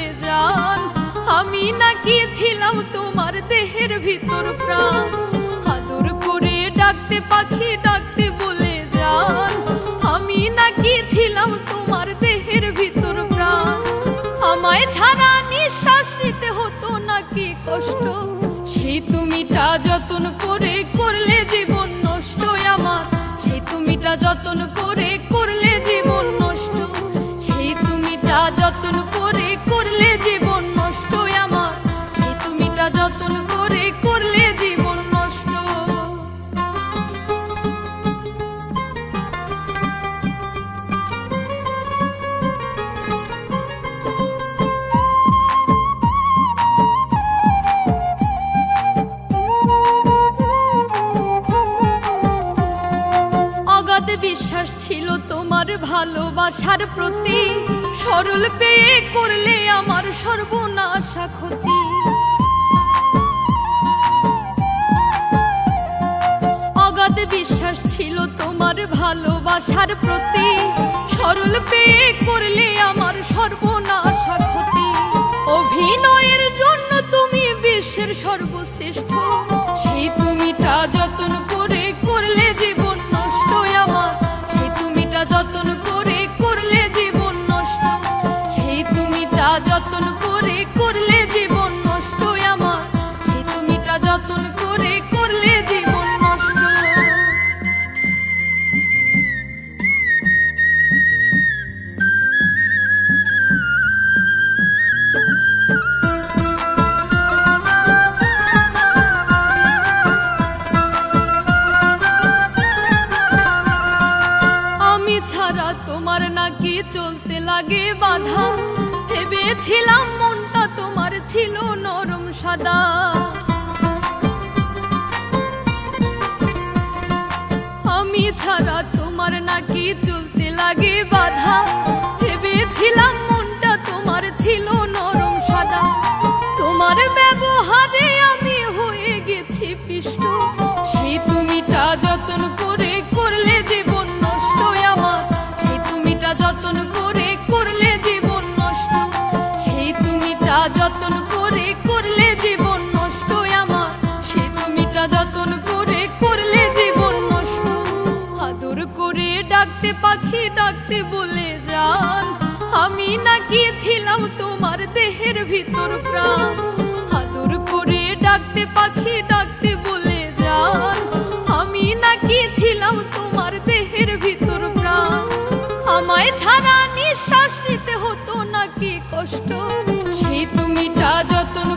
বলে যান, আমি নাকি ছিলাম তোমার দেহের ভিতর প্রাণ। আদর করে ডাকতে পাখি ডাকতে বলে যান, আমি নাকি ছিলাম তোমার দেহের ভিতর প্রাণ। আমায় ছাড়া নিঃশ্বাস নিতে হতো নাকি কষ্ট, সেই তুমিটা যতন করে করলে জীবন নষ্ট আমার। সেই তুমিটা যতন করে করলে জীবন নষ্ট, সেই তুমিটা যতন করে করলে জীবন নষ্ট আমার। সেই তুমিটা যতন করে করলে জীবন নষ্ট। বিশ্বাস ছিল তোমার ভালোবাসার প্রতি, সরল পেয়ে করলে আমার সর্বনাশা ক্ষতি। অগাধ বিশ্বাস ছিল তোমার ভালোবাসার প্রতি, সরল পেয়ে করলে আমার সর্বনাশা ক্ষতি। অভিনয়ের জন্য তুমি বিশ্বের সর্বশ্রেষ্ঠ, সেই তুমিটা যতন করে করলে জীবন নষ্ট আমার। সেই তুমিটা যতন করে করলে জীবন নষ্ট, সেই তুমিটা যতন করে করলে জীবন নষ্ট আমার। সেই তুমিটা যতন করে করলে জীবন নষ্ট। ছাড়া তোমার নাকি চলতে লাগে বাধা, ভেবেছিলাম মনটা তোমার ছিল নরম সাদা। আমি ছাড়া তোমার নাকি চলতে লাগে বাধা, ভেবেছিলাম মনটা তোমার ছিল নরম সাদা। তোমার ব্যবহারে আমি হয়ে গেছি পিষ্ট, সেই তুমিটা যতন করে করলে জীবন নষ্ট আমার। সেই তুমিটা যতন করে করলে জীবন নষ্ট, সেই তুমিটা যতন করে করলে জীবন নষ্ট আমার। সেই তুমিটা যতন করে করলে জীবন নষ্ট। আদর করে ডাকতে পাখি ডাকতে বলে যান, আমি নাকি ছিলাম তোমার দেহের ভিতর প্রাণ। আদর করে ডাকতে পাখি ডাকতে বলে যান, আমি নাকি ছিলাম তোমার দেহের ভিতর প্রাণ। আমায় ছাড়া নিঃশ্বাস নিতে হতো নাকি কষ্ট, সেই তুমিটা যতন